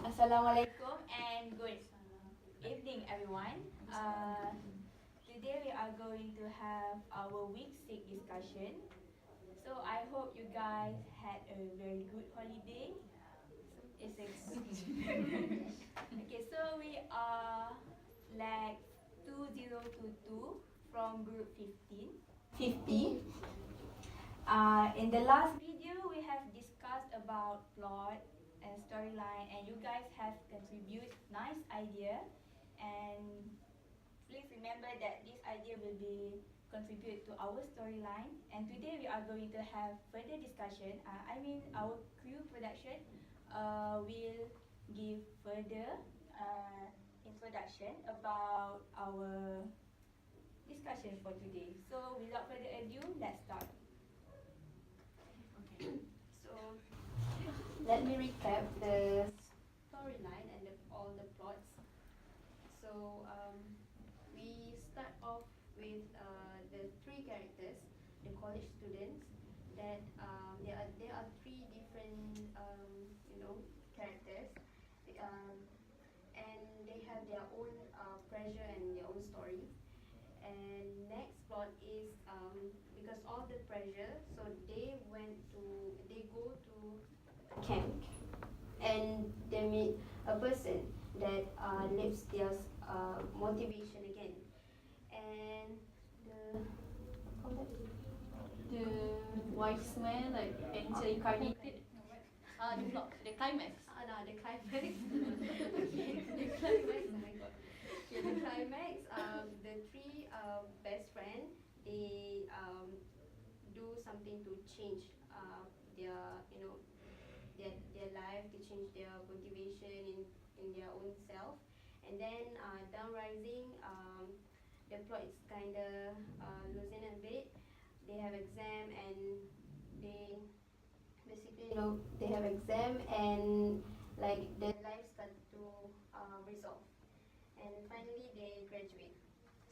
Assalamualaikum and good evening, everyone. Today we are going to have our week 6 discussion. So I hope you guys had a very good holiday. It's a okay. So we are LAX2022 from group 50. In the last video, we have discussed about plot and storyline, and you guys have contributed nice idea. And please remember that this idea will be contribute to our storyline. And today we are going to have further discussion. Our crew production will give further introduction about our discussion for today. So without further ado, let's start. So let me recap the storyline and all the plots. So we start off with the three characters, the college students. That there are three different characters, and they have their own pressure and their own story. And next plot is because of the pressure, so they go to camp, and they meet a person that lifts their motivation again. And the wise man, like angel incarnated. The climax. No, the climax. Okay, the climax. Oh my god. Okay, the climax. The three best friends, they do something to change their their life, to change their motivation in their own self. And then down rising, the plot is kinda losing a bit. They have exam, and they basically they have exam, and like their life start to resolve, and finally they graduate.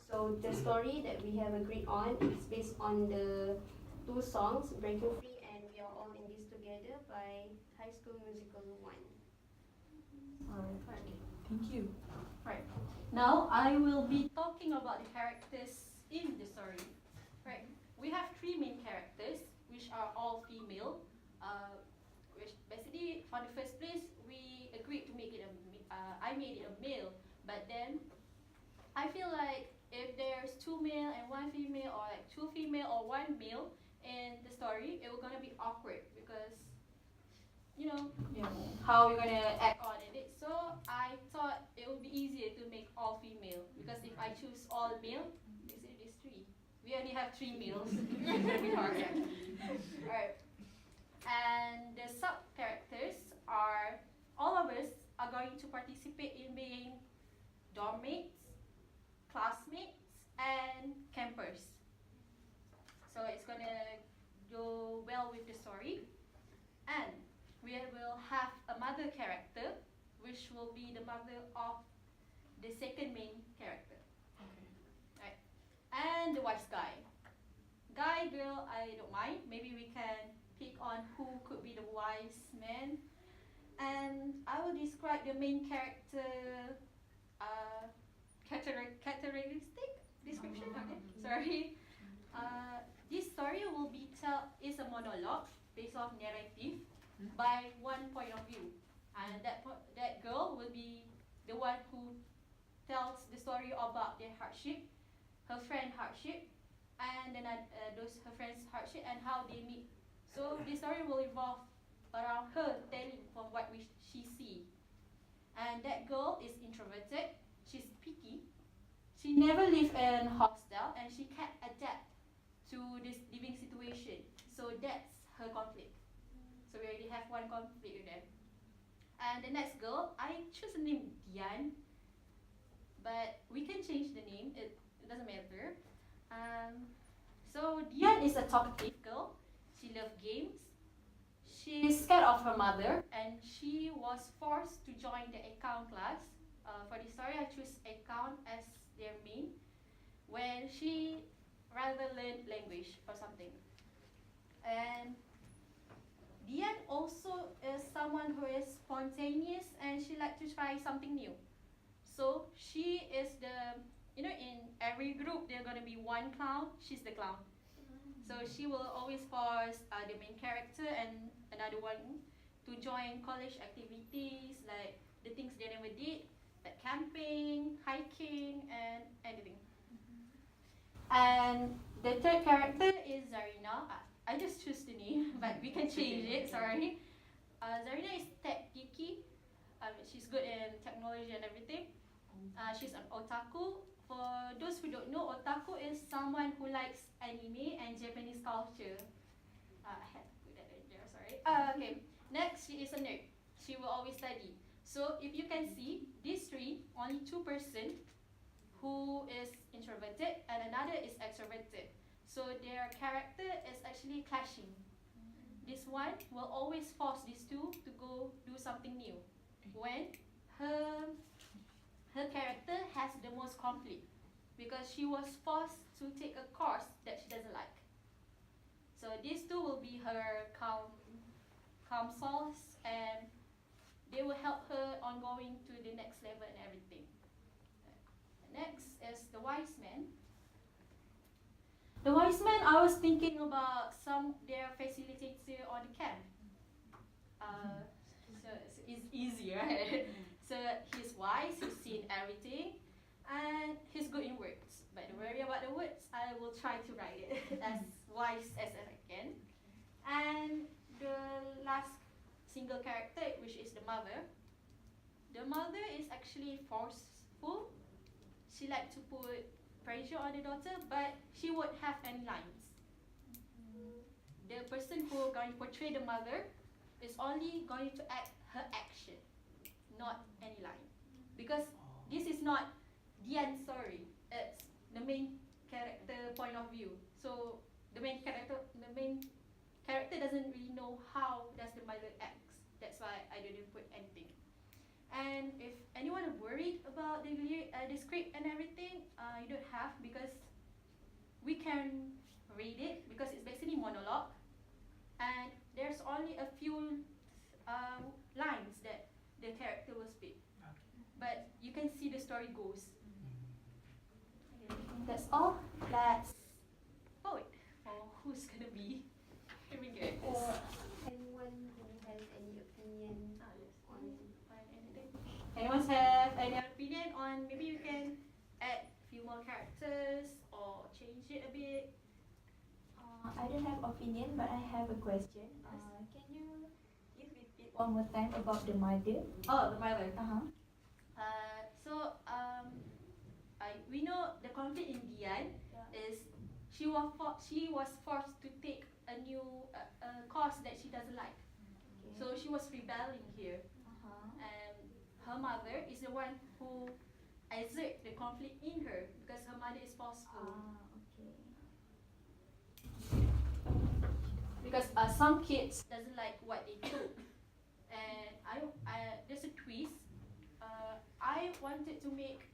So the story that we have agreed on is based on the two songs, Breaking Free and We Are All in This Together by High School Musical 1. Alright, thank you. Right, now I will be talking about the characters in the story. Right, we have three main characters, which are all female. Which basically, for the first place, we agreed to make it I made it a male, but then I feel like if there's two male and one female, or like two female or one male in the story, it was gonna be awkward because how we're gonna act on it. So I thought it would be easier to make all female, because if I choose all male, there's three. We only have three males. It's gonna be hard. Alright. And the sub characters are, all of us are going to participate in being dorm mates, classmates, and campers. So it's gonna go well with the story. And we will have a mother character, which will be the mother of the second main character. Okay. Right. And the wise guy. Guy, girl, I don't mind. Maybe we can pick on who could be the wise man. And I will describe the main character characteristic description. Okay, sorry. This story will be is a monologue based off narrative by one point of view, and that girl will be the one who tells the story about their hardship, her friend hardship, and then those her friends hardship and how they meet. So the story will evolve around her telling from what she see. And that girl is introverted. She's picky. She never lived in hostel, and she can't adapt to this living situation. So that's her conflict. So we already have one conflict with them. And the next girl, I choose the name Dian, but we can change the name. It doesn't matter. So Dian is a talkative girl. She loves games. She's scared of her mother, and she was forced to join the account class. For the story, I choose account as their main, when she rather learned language or something. And Dian also is someone who is spontaneous and she likes to try something new. So she is the, in every group there gonna be one clown, she's the clown. So she will always force the main character and another one to join college activities, like the things they never did, like camping, hiking, and anything. And the third character is Zarina. I just choose the name, but we can change it, sorry. Zarina is tech geeky. She's good in technology and everything. She's an otaku. For those who don't know, otaku is someone who likes anime and Japanese culture. I had to put that in there, sorry. Okay, next, she is a nerd. She will always study. So if you can see, these three, only 2% who is introverted and another is extroverted. So their character is actually clashing. This one will always force these two to go do something new when her character has the most conflict because she was forced to take a course that she doesn't like. So these two will be her counsels and they will help her on going to the next level and everything. Next is the wise man. The wise man, I was thinking about their facilitator on the camp. So it's easy, right? So he's wise, he's seen everything, and he's good in words. But don't worry about the words, I will try to write it as wise as I can. And the last single character, which is the mother. The mother is actually forceful. She likes to put pressure on the daughter, but she won't have any lines. The person who is going to portray the mother is only going to act her action, not any line. Because this is not Dian's story, it's the main character point of view. So the main character doesn't really know how does the mother acts. That's why I didn't put anything. And if anyone is worried about the script and everything, you don't have because we can read it because it's basically monologue. And there's only a few lines that the character will speak. But you can see the story goes. Okay, I think that's all. Let's vote for who's gonna be. Here we go. Anyone who has any opinion on anything? Anyone have any opinion on maybe you can add a few more characters or change it a bit? I don't have opinion, but I have a question. Can you repeat one more time about the mother? Oh, the mother. So We know the conflict in Dian is she was forced to take a new course that she doesn't like. okay. So she was rebelling here, and her mother is the one who exert the conflict in her because her mother is forceful. Okay. Because some kids doesn't like what they took, and there's a twist. I wanted to make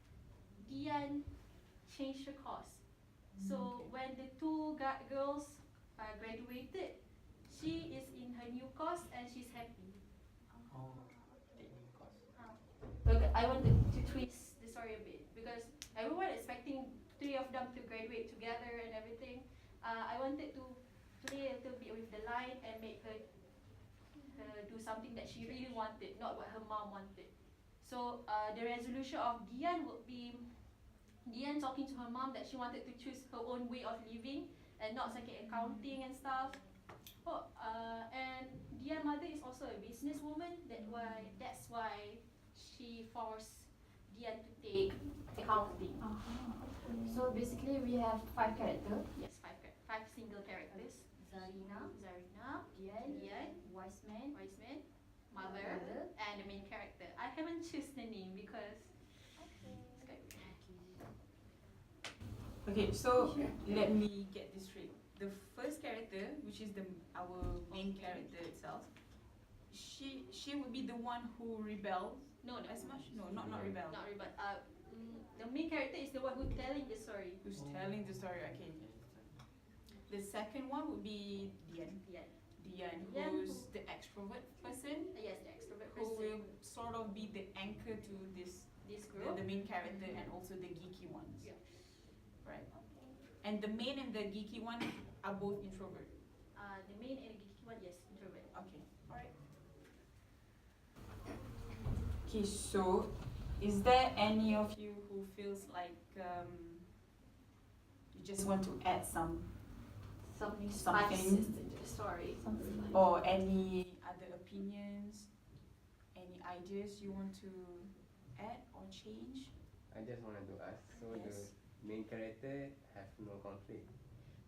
Dian change her course. So when the two girls graduated, she is in her new course and she's happy. But I wanted to twist the story a bit because everyone expecting three of them to graduate together and everything. I wanted to play a little bit with the line and make her do something that she really wanted, not what her mom wanted. So the resolution of Dian would be Dian talking to her mom that she wanted to choose her own way of living and not second accounting and stuff. And Dian's mother is also a businesswoman. That's why she forced Dian to take accounting. So basically we have 5 characters. Yes, five single characters. Zarina, Dian, Wise Man, mother, and the main character. I haven't chosen the name because Okay, so let me get this straight. The first character, which is our main character itself, she would be the one who rebels. No, As much? No, not rebel. not really, but the main character is the one who's telling the story. Who's telling the story? Okay. The second one would be Dian. Dian, Dian who's the extrovert person, Yes, the extrovert who will person. sort of be the anchor to this, This the group. main character and also the geeky ones. Yeah. Right. And the main and the geeky one are both introvert. The main and the geeky one, yes, introvert. Okay. Alright. Okay, so is there any of you who feels like you just want to add some Something Something. spices into the story. or any other opinions, any ideas you want to add or change? I just wanted to ask, so Yes. the main character have no conflict?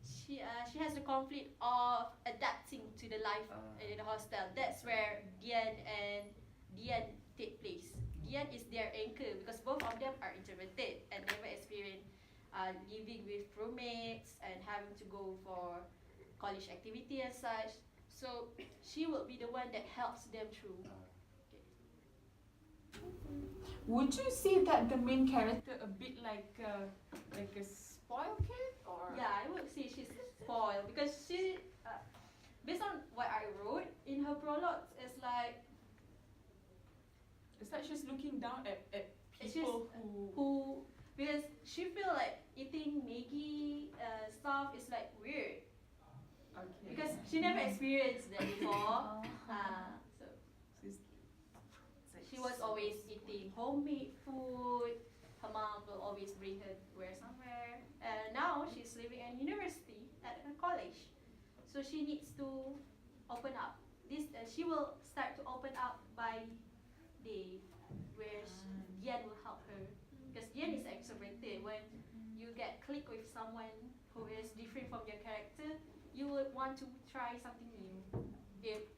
She has the conflict of adapting to the life in the hostel. That's where Dian take place. Dian is their anchor because both of them are introverted and never experienced living with roommates and having to go for college activity and such. So she will be the one that helps them through. Would you say that the main character a bit like a spoiled kid or? Yeah, I would say she's spoiled because she, based on what I wrote in her prologue, it's like she's looking down at She's, people who because she feel like eating Maggi stuff is like weird Okay. because she never experienced that before. So It's like she was always eating homemade food. Her mom will always bring her somewhere. And now she's living in university at her college, so she needs to open up. She will start to open up by day, where Dian will help her because Dian is extroverted. When you get click with someone who is different from your character, you would want to try something new,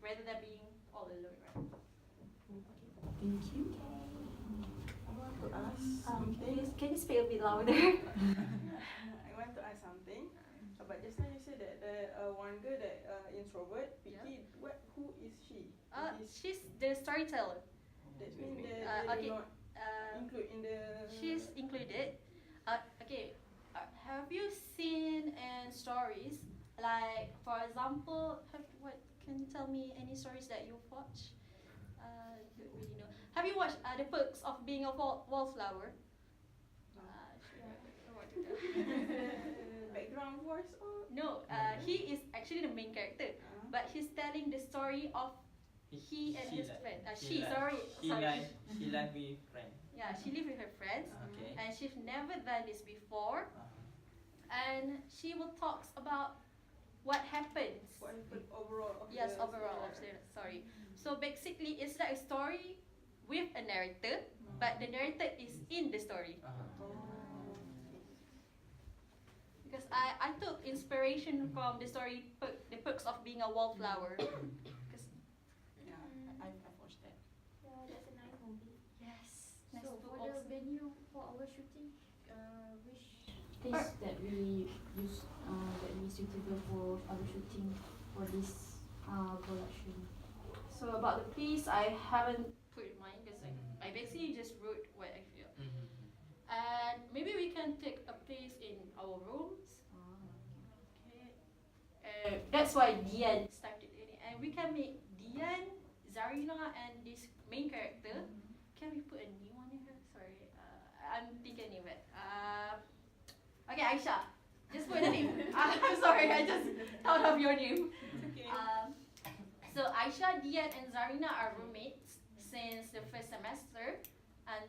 rather than being all alone, right? Thank you. I want to ask something. Can you speak a bit louder? I want to ask something. But just now you said that the one girl that introvert, picky. Who is she? She's the storyteller. That means they Okay. not include in the. She's included. Okay. Have you seen in stories, like for example, can you tell me any stories that you've watched? Don't really know. Have you watched The Perks of Being a Wallflower? Background voice or? No, he is actually the main character, but he's telling the story of he and his friend. She live with friend. Yeah, she lives with her friends, Okay. and she's never done this before. And she will talk about what happens. What happened overall of Yes, the overall of the story. So basically, it's like a story with a narrator, but the narrator is in the story. Because I took inspiration from the story The Perks of Being a Wallflower. Yeah, I've watched that. Yeah, that's a nice movie. Yes. Nice So book for the also. venue for our shooting, which place that we use that we suitable for our shooting for this production? So about the place, I haven't put mine because I basically just wrote what I feel. And maybe we can take a place in our rooms. Okay. That's why Dian started it. And we can make Dian, Zarina, and this main character. Can we put a new one in here? Sorry, I'm thinking of it. Okay, Aisha. Just put a name. I'm sorry, I just thought of your name. Okay. So Aisha, Dian, and Zarina are roommates since the first semester, and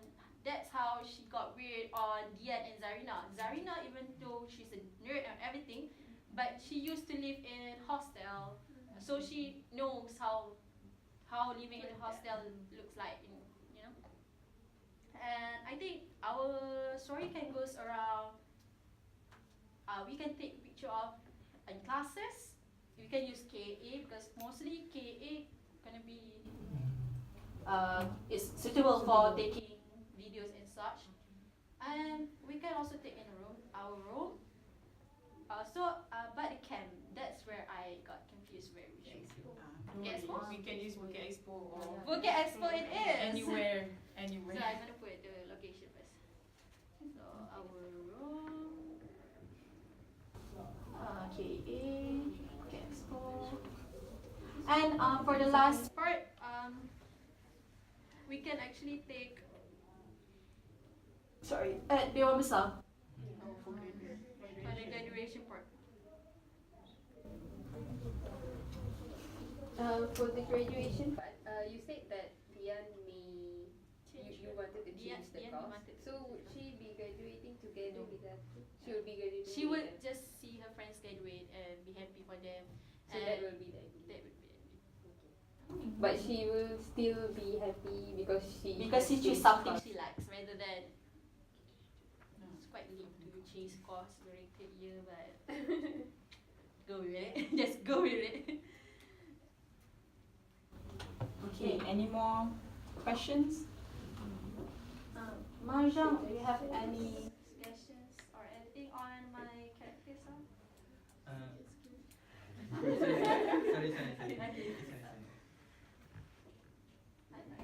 that's how she got weird on Dian and Zarina. Zarina, even though she's a nerd and everything, but she used to live in hostel, so she knows how living in a hostel looks like, you know. And I think our story can goes around. We can take picture of in classes. We can use KA because mostly KA gonna be is suitable for taking videos and such. And we can also take in our room. But the camp, that's where I got confused where we should go. Don't worry, we can use Bukit Expo or Bukit Expo it is. anywhere. So I'm gonna put the location first. So our room, KA, Bukit Expo. And for the last part, we can actually take. Sorry, Dewa Besar. For the graduation part. For the graduation part, you said that Dian you wanted to change the Dian course. wanted to So would she be graduating together with us? She will be graduating. She would with us. just see her friends graduate and be happy for them. So and that will be the idea. that would be it. But she will still be happy because she Choose something she likes rather than it's quite late to change course during third year, but go with it. Just go with it. Okay, any more questions? Marjam, do you have any suggestions or anything on my character song? Sorry.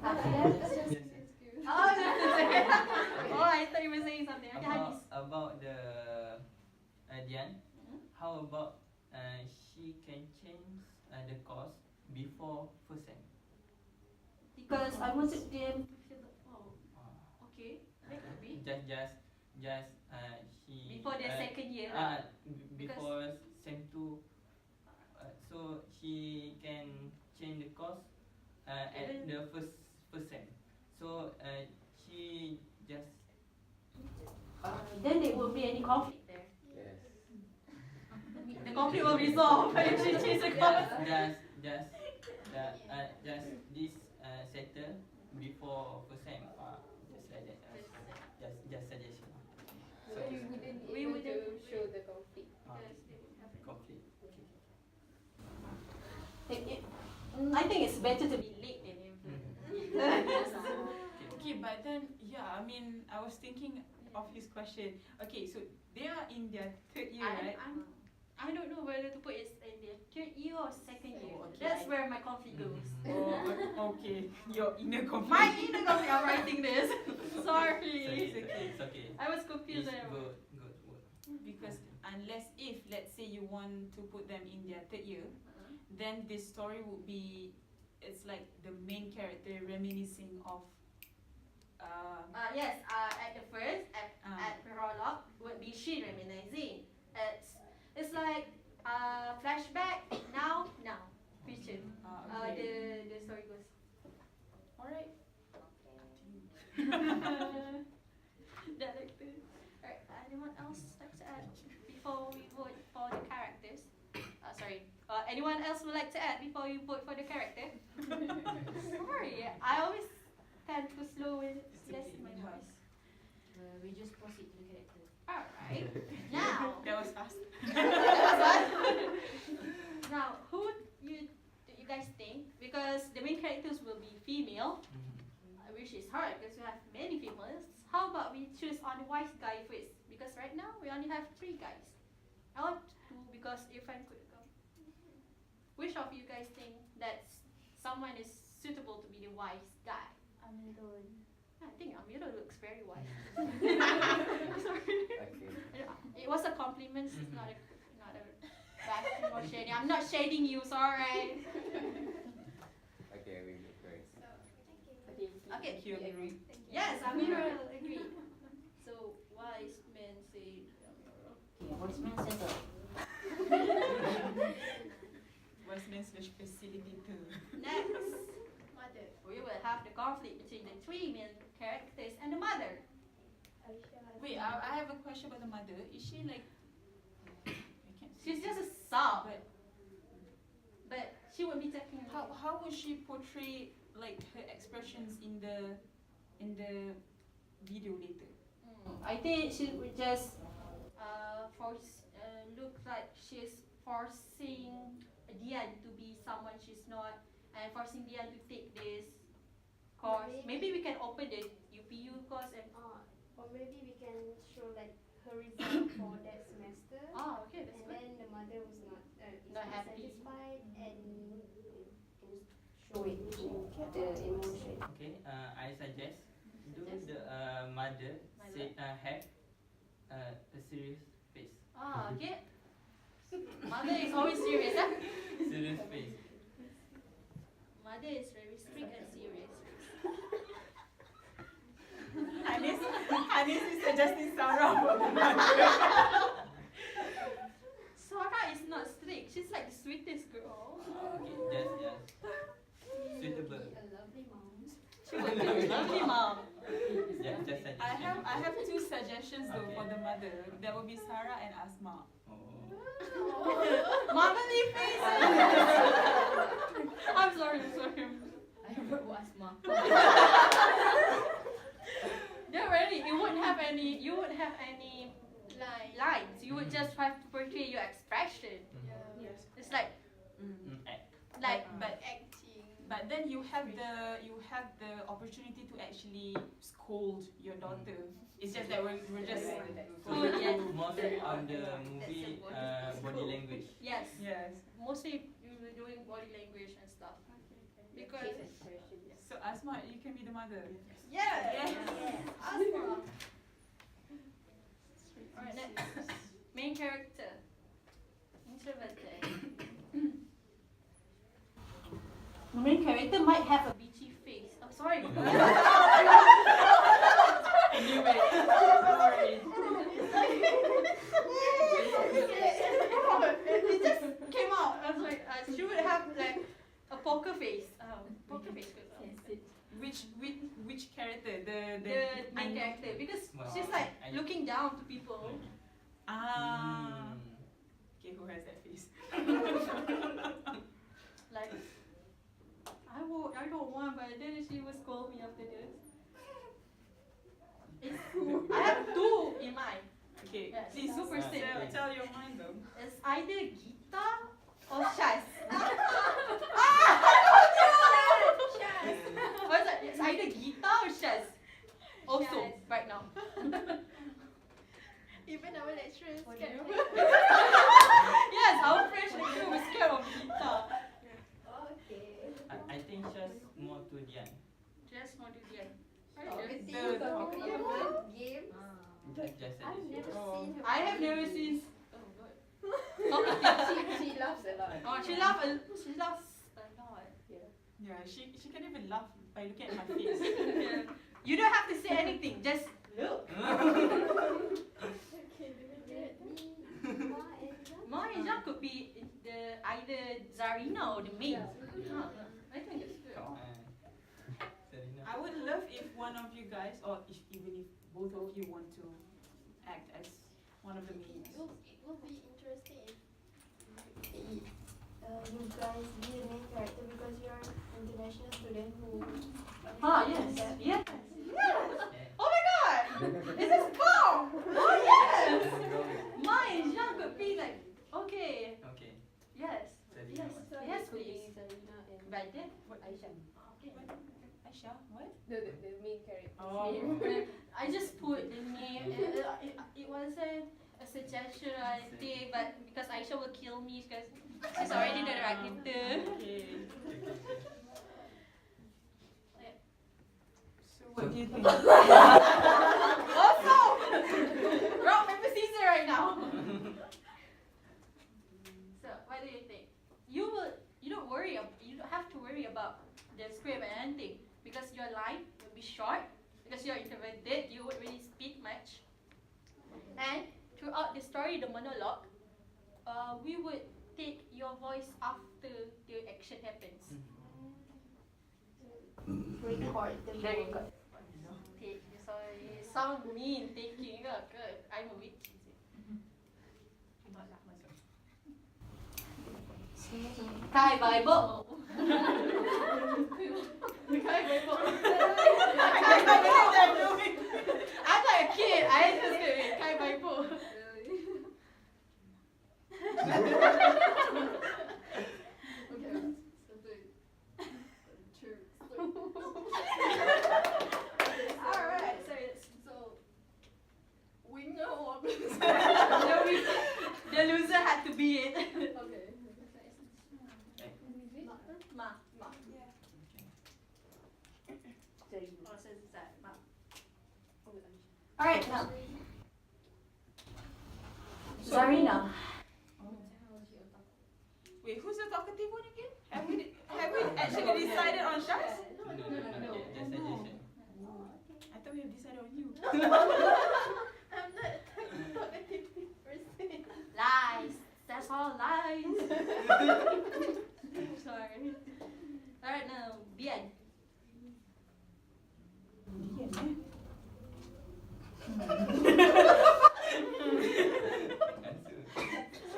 After Yes, that? yes. Oh, no. Oh, I thought you were saying something. Okay, Hadis. About the Dian, Mhm. how about she can change the course before first sem? Because I wanted them to feel the okay, that could be. Just she Before their second year. before sem 2, so she can change the course at the first sem. So she just Then there won't be any conflict there. Yes. The conflict will be solved if she changes the course. just this settle before first sem. Just like that. Just suggestion. So you wouldn't We able wouldn't to show the conflict. Because they would have it. Conflict. Okay. I think it's better to be late than influence. Okay, but then, I mean, I was thinking of his question. Okay, so they are in their third year, right? I don't know whether to put it in their third year or second year. Oh, okay. That's where my conflict goes. Oh, okay. Your inner conflict. My inner conflict, I'm writing this. Sorry. It's okay. I was confused. It's there. good. Because if, let's say, you want to put them in their third year, then this story would be, it's like the main character reminiscing of Yes, at the first, at prologue, would be she reminiscing. It's like flashback, now, future. okay. The story goes. Alright. Director. Alright, anyone else like to add before we vote for the characters? Sorry. Anyone else would like to add before you vote for the character? Sorry, I always tend to slow it less in my voice. We just proceed to the character. Alright. Now. That was fast. Now, who do you guys think? Because the main characters will be female, which is hard because we have many females. How about we choose on the wise guy first? Because right now we only have 3 guys. I want 2 because Irfan could come. Which of you guys think that someone is suitable to be the wise guy? Amirul. I think Amira looks very wise. Okay. Sorry. It was a compliment. It's not a bad thing or shading. I'm not shading you. Sorry. Okay, we go first. Okay. Thank you, Amiri. Yes, Amira agreed. So wise men say Amira. Okay, wise man settle. Wise man slash facilitator. Next, mother. We will have the conflict between the 3 main characters and the mother. Wait, I have a question about the mother. Is she like? I can't see. She's just a sub, But but she will be taking. how would she portray like her expressions in the video later? I think she would just look like she's forcing Dian to be someone she's not, and forcing Dian to take this course. Maybe we can open the UPU course and. Or maybe we can show like her result for that semester. Okay, that's And good. then the mother was not Not happy. satisfied, and can show it the emotion. Okay, I suggest do the mother say have a serious face. Okay. Mother is always serious, huh? Serious face. mother is very strict and serious. Anis is suggesting Sarah for the mother. Sarah is not strict. She's like the sweetest girl. Okay, just suitable. A lovely mom. She would be a lovely mom. Just suggestion. I have two suggestions though for the mother. That would be Sarah and Asma. Motherly face. I'm sorry. I wrote Asma. No, really, you wouldn't have any lines. You would just have to portray your expression. Yes. It's like But Acting. then you have the opportunity to actually scold your daughter. It's just that we're just Oh, yes. Mostly on the movie body language. yes, yes. mostly you were doing body language and stuff. Because So Asma, you can be the mother. yes. Asma. Alright, next. Main character. Introverted. The main character might have a bitchy face. I'm sorry. Anyway, sorry. It just came out. I was like, she would have like a poker face. Poker face. Which character? The The main character, because Wow. she's like looking down to people. Ah. Okay, who has that face? Like, I don't want, but then she will scold me after this. I have two in mind. Okay, Yeah, please super tell, simple. tell your mind though. It's either Gita or Shaz. What's that? It's either Gita or Shaz. Also, Shaz. right now. Even our lecturers What scared do of you- it. Yes, our French lecturer was scared of Gita. Okay. I think just more to Dian. Just want to get. Talkative, The- talkative, good games. Just I've suggestion. never Oh. seen her. I have never seen. She laughs a lot. Oh, she laughs a lot. Yeah, she can even laugh by looking at my face. Yeah. You don't have to say anything. Just look. Okay, Ma and Jean. Ma and Jean could be either Zarina or the maid. I think it's good. Serena. I would love if one of you guys, or even if both of you want to act as one of the maids. It will be interesting if You guys be the main character because you're international student who. Yes. Yes. Yeah. Oh my god! Is this calm? Oh yes! Ma and Jean could be like, okay. Okay. Yes. Serena. Yes. what? Yes, please. Zarina and Right there. Aisha. Okay. Aisha, what? The main character. Oh. I just put the name. It wasn't a suggestion or anything, but because Aisha will kill me because she's already the director. Okay. So what do you think? Also, rock paper scissors right now. So what do you think? You don't have to worry about the script and anything because your line will be short because you're introverted. You won't really speak much, and throughout the story, the monologue, we would take your voice after the action happens. Record the Very book. good. Take, so you sound mean taking a good. I'm a witch. Kai Bible. Kai Bible. I'm like a kid. I just get Kai Bible. Alright, so winner or the loser had to be it. okay. Ma. Zarina. Oh, so it's that. Ma. Alright, now. Wait, who's the talkative one again? Have we at actually decided on Shaz? No, no. just suggestion. I thought we have decided on you. I'm not a talkative person. Lies. That's all lies. Sorry. Alright, now, Bian.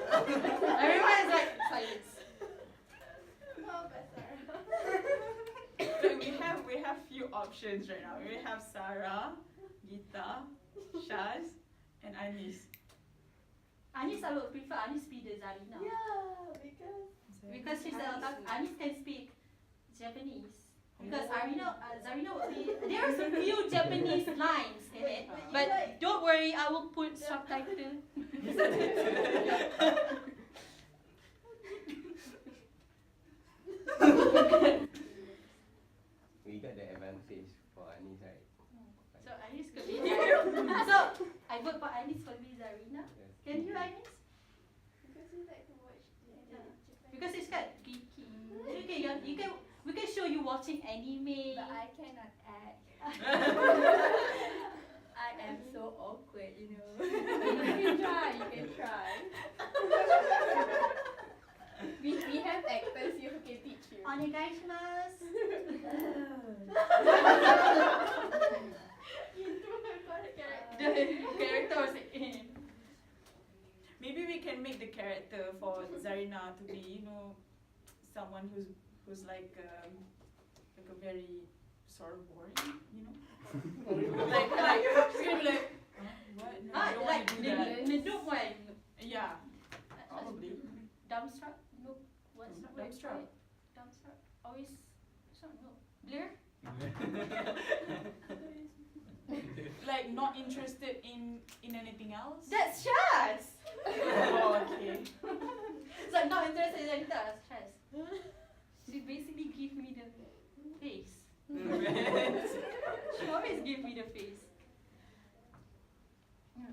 Everyone's like, silence. Oh, better. So we have few options right now. We have Sarah, Gita, Shaz, and Anis. Anis, I would prefer Anis be the Zarina. Yeah, because Because Anis can speak Japanese. Because Zarina will be, there are some few Japanese lines in it. But don't worry, I will put subtitle. We got the advantage for Anis, right? So Anis could be Zarina. So I vote for Anis for be Zarina. Yes. Can you, Anis? because you like to watch Japan. Because it's quite geeky. Okay, we can show you watching anime. But I cannot act. I am so awkward, you know. You can try. We have actors who can teach you. Onegaishimasu. The character was like, Maybe we can make the character for Zarina to be, someone who's like a very sort of boring, like she's gonna be like, what? No, I don't want to do that. Neduk one. Yeah, probably. Dumbstruck? No. What's not right? Dumbstruck. Dumbstruck. Always. No. Blur? Like not interested in anything else. That's Shaz! Oh, okay. It's like not interested in anything else. Shaz. She basically give me the face. She always give me the face.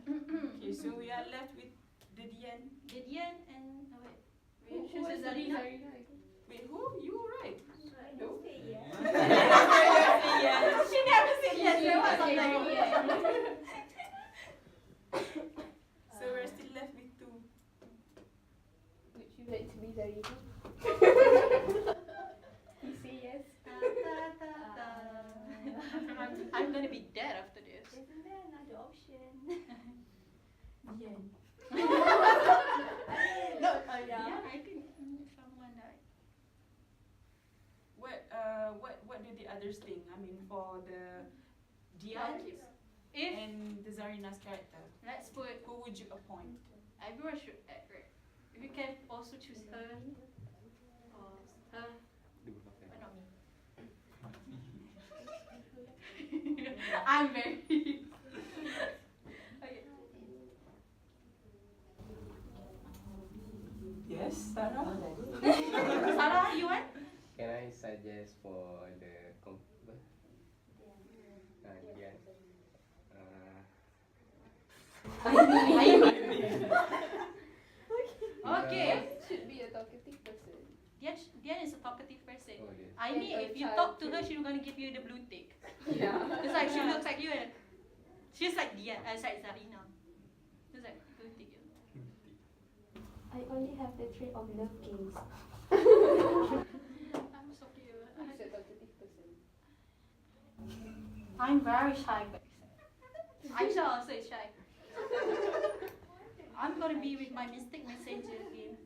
Okay, so we are left with the Dian. Gideon and Who wait, was Zarina. Wait, who? You were right. I don't say yes. She never said yes. There was Okay, something. yeah. So we're still left with two. Would you like to be Zarina? You say yes. I'm gonna be dead after this. Isn't there another option? Dian. No, Yeah. yeah, I think someone died. What do the others think? I mean, for the Dian If and the Zarina's character, let's put who would you appoint? everyone should act right. We can also choose her or her, but not me. I'm very. Okay. Yes, Sarah. Sarah, you want? Can I suggest for the Dian? Okay. Should be a talkative person. Dian is a talkative person. Oh, yes. I mean, if you talk to her, she's gonna give you the blue tick. Yeah. It's like she looks like you and she's like Dian, it's like Zarina. It's like blue tick. I only have the trait of love games. I'm so cute. Who's a talkative person? I'm very shy, guys. Aisha also is shy. I'm gonna be with my Mystic Messenger game.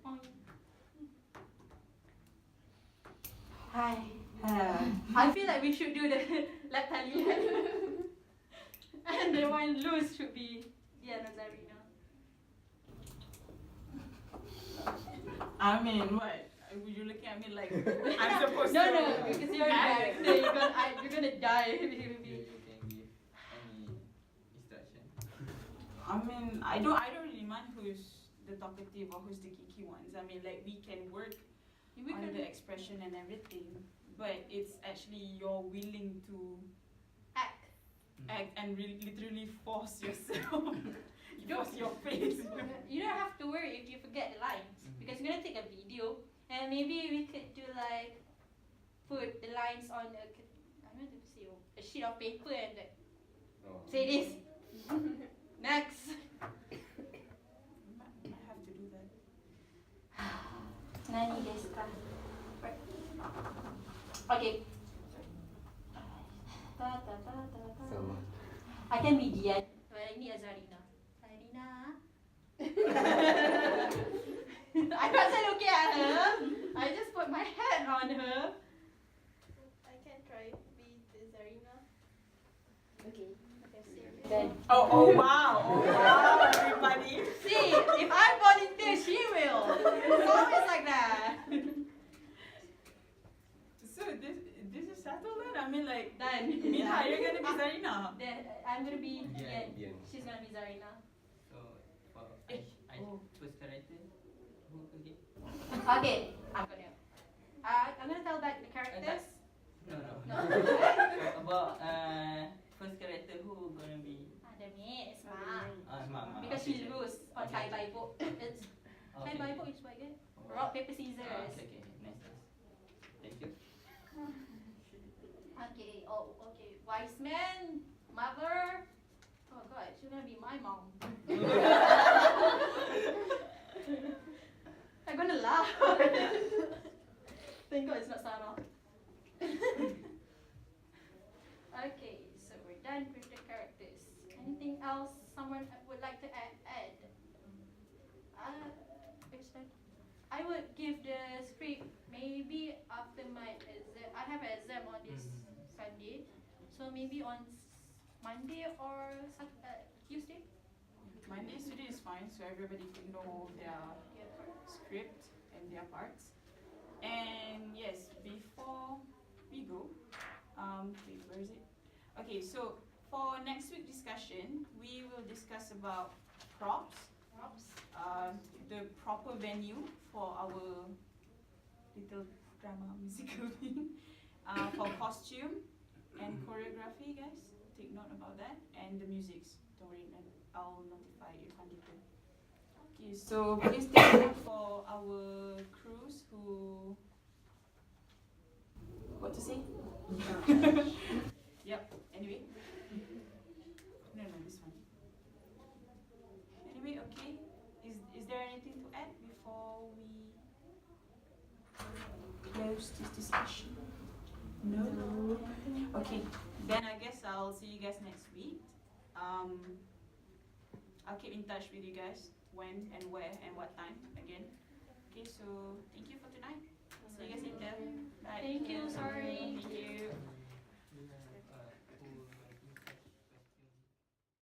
Hi. I feel like we should do the lap tally. And the one loose should be Diana Zarina. I mean, what? Were you looking at me like I'm supposed No, to? no, because you're a director. You're gonna die. You can give any instruction. I mean, I don't really mind who's the talkative or who's the geeky ones. I mean, like we can work We on can the expression and everything, but it's actually you're willing to act. act and literally force yourself, force your face. You don't have to worry if you forget the lines because you're gonna take a video and maybe we could do like put the lines on I don't know to say a sheet of paper and like, Oh. say this. Next. I have to do that. Nani desu ka? Okay. So, I can be Dian, but I need a Zarina. Zarina. I wasn't looking at her. I just put my hand on her. I can try be the Zarina. Okay. Then Oh wow, everybody. See, if I volunteer, she will. It's always like that. So this is settled then? I mean like, Done. Mina, you're gonna be Zarina. Then I'm gonna be Dian. Dian. She's gonna be Zarina. So for I first character, who again? Okay, I'm gonna. I'm gonna tell back the characters. No. No. About first character, who gonna be? Demi, it's Ma. Mama. Because she lose on Okay. Kai Bai book. It's Kai Bai book is what again? Rock, paper, scissors. Okay, nice. Thank you. Okay, okay. Wise man, mother. Oh god, she's gonna be my mom. I'm gonna laugh. Thank god it's not Sarah. Okay, so we're done with the characters. Anything else someone would like to add? I would give the script maybe after my exam. I have an exam on this Sunday, so maybe on Monday or Tuesday. Monday, today is fine, so everybody can know their script and their parts. And yes, before we go, wait, where is it? Okay, so for next week discussion, we will discuss about props, the proper venue for our little drama musical thing, for costume and choreography, guys. Take note about that, and the musics. Don't worry, I'll notify Irfan later. Okay, so please take note for our crews who. What to say? Yep. Anyway. No, this one. Anyway, okay. Is there anything to add before we close this discussion? No. Okay. Then I guess I'll see you guys next week. I'll keep in touch with you guys when and where and what time again. Okay. So thank you for tonight. See you guys later. Bye. Thank you. Sorry. Thank you.